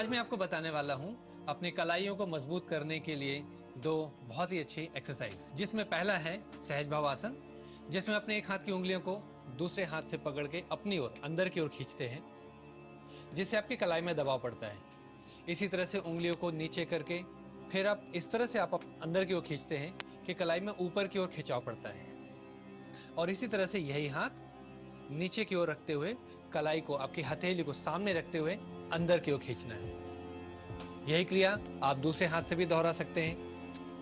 आज मैं आपको बताने वाला हूं अपनी कलाइयों को मजबूत करने के लिए दो बहुत ही अच्छी एक्सरसाइज, जिसमें पहला है सहज भाव आसन, जिसमें अपने एक हाथ की उंगलियों को दूसरे हाथ से पकड़ के अपनी ओर अंदर की ओर खींचते हैं, जिससे आपकी कलाई में दबाव पड़ता है। इसी तरह से उंगलियों को नीचे करके फिर आप इस तरह से आप अंदर की ओर खींचते हैं कि कलाई में ऊपर की ओर खिंचाव पड़ता है। और इसी तरह से यही हाथ नीचे की ओर रखते हुए कलाई को, आपकी हथेली को सामने रखते हुए अंदर की ओर खींचना है। यही क्रिया आप दूसरे हाथ से भी दोहरा सकते हैं,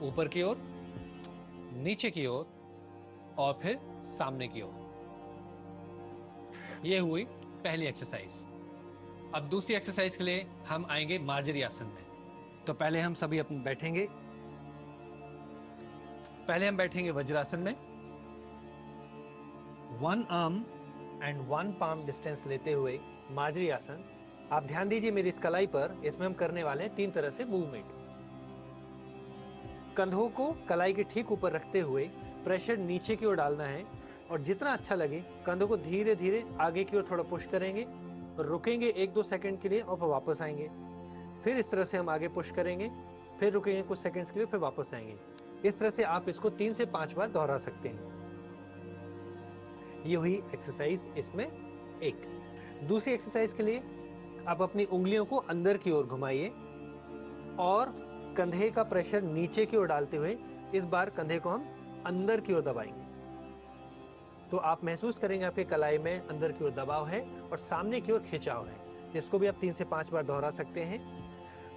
ऊपर की ओर, नीचे की ओर और फिर सामने की ओर। यह हुई पहली एक्सरसाइज। अब दूसरी एक्सरसाइज के लिए हम आएंगे मार्जरी आसन में। तो पहले हम सभी अपने बैठेंगे, वज्रासन में। One arm and one palm distance लेते हुए मार्जरी आसन। आप ध्यान दीजिए मेरी इस कलाई पर, इसमें हम करने वाले हैं 3 तरह से मूवमेंट। कंधों को कलाई के ठीक ऊपर रखते हुए प्रेशर नीचे की ओर डालना है, और जितना अच्छा लगे कंधों को धीरे धीरे आगे की ओर थोड़ा पुश करेंगे, रुकेंगे 1-2 सेकंड के लिए और फिर वापस आएंगे। फिर इस तरह से हम आगे पुश करेंगे, फिर रुकेंगे कुछ सेकंड्स के लिए, फिर वापस आएंगे। इस तरह से आप इसको 3 से 5 बार दोहरा सकते हैं। ये हुई एक्सरसाइज इसमें एक। दूसरी एक्सरसाइज के लिए आप अपनी उंगलियों को अंदर की ओर घुमाइए और कंधे का प्रेशर नीचे की ओर डालते हुए इस बार कंधे को हम अंदर की ओर दबाएंगे। तो आप महसूस करेंगे आपके कलाई में अंदर की ओर दबाव है और सामने की ओर खिंचाव है। इसको भी आप 3 से 5 बार दोहरा सकते हैं।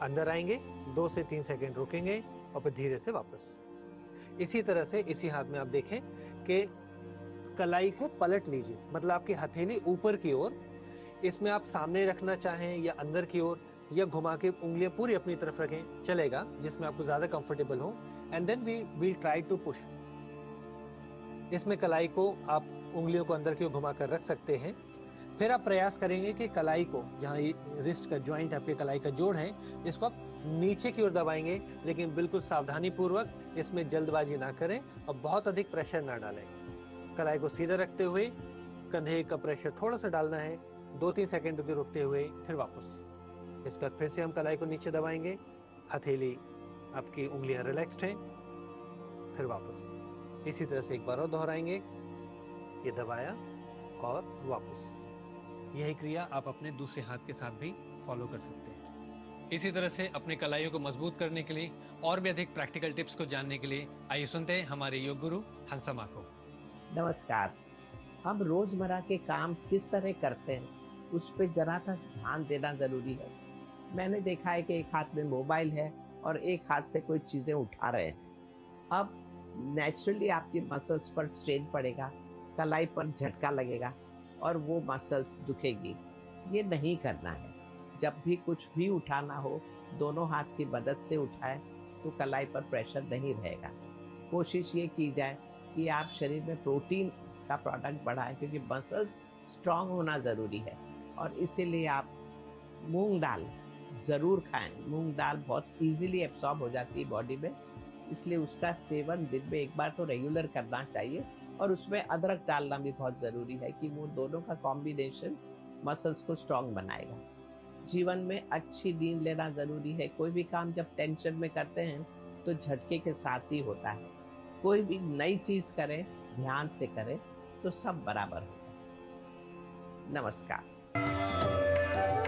अंदर आएंगे, 2 से 3 सेकंड रुकेंगे और फिर धीरे से वापस। इसी तरह से इसी हाथ में आप देखें कि कलाई को पलट लीजिए, मतलब आपकी हथेली ऊपर की ओर। इसमें आप सामने रखना चाहें या अंदर की ओर, या घुमा के उंगलियां पूरी अपनी तरफ रखें, चलेगा, जिसमें आपको ज्यादा कंफर्टेबल हो। And then we will try to push. इसमें कलाई को आप उंगलियों को अंदर की ओर घुमा कर रख सकते हैं। फिर आप प्रयास करेंगे कि कलाई को, जहां ये रिस्ट का जॉइंट आपके कलाई का जोड़ है, इसको आप नीचे की ओर दबाएंगे, लेकिन बिल्कुल सावधानी पूर्वक। इसमें जल्दबाजी ना करें और बहुत अधिक प्रेशर ना डालें। कलाई को सीधा रखते हुए कंधे का प्रेशर थोड़ा सा डालना है, 2-3 सेकंड के रुकते हुए, फिर वापस। इसके बाद फिर से हम कलाई को नीचे दबाएंगे, हथेली, आपकी उंगलियां रिलैक्स्ड हैं, फिर वापस। इसी तरह से एक बार और दोहराएंगे, ये दबाया और वापस। यही क्रिया आप अपने दूसरे हाथ के साथ भी फॉलो कर सकते हैं। इसी तरह से अपने कलाइयों को मजबूत करने के लिए और भी अधिक प्रैक्टिकल टिप्स को जानने के लिए आइए सुनते हैं हमारे योग गुरु हंसमा को। नमस्कार। हम रोजमर्रा के काम किस तरह करते हैं, उस पे जरा सा ध्यान देना जरूरी है। मैंने देखा है कि एक हाथ में मोबाइल है और एक हाथ से कोई चीजें उठा रहे हैं। अब नेचुरली आपकी मसल्स पर स्ट्रेन पड़ेगा, कलाई पर झटका लगेगा और वो मसल्स दुखेगी। ये नहीं करना है। जब भी कुछ भी उठाना हो, दोनों हाथ की मदद से उठाएं तो कलाई पर प्रेशर नहीं रहेगा। कोशिश ये की जाए कि आप शरीर में प्रोटीन का प्रोडक्ट बढ़ाएं, क्योंकि मसल्स स्ट्रांग होना ज़रूरी है। और इसीलिए आप मूंग दाल ज़रूर खाएं। मूंग दाल बहुत इजीली एब्सॉर्ब हो जाती है बॉडी में, इसलिए उसका सेवन दिन में एक बार तो रेगुलर करना चाहिए। और उसमें अदरक डालना भी बहुत ज़रूरी है कि वो दोनों का कॉम्बिनेशन मसल्स को स्ट्रांग बनाएगा। जीवन में अच्छी नींद लेना ज़रूरी है। कोई भी काम जब टेंशन में करते हैं तो झटके के साथ ही होता है। कोई भी नई चीज़ करें, ध्यान से करें तो सब बराबर होगा। नमस्कार।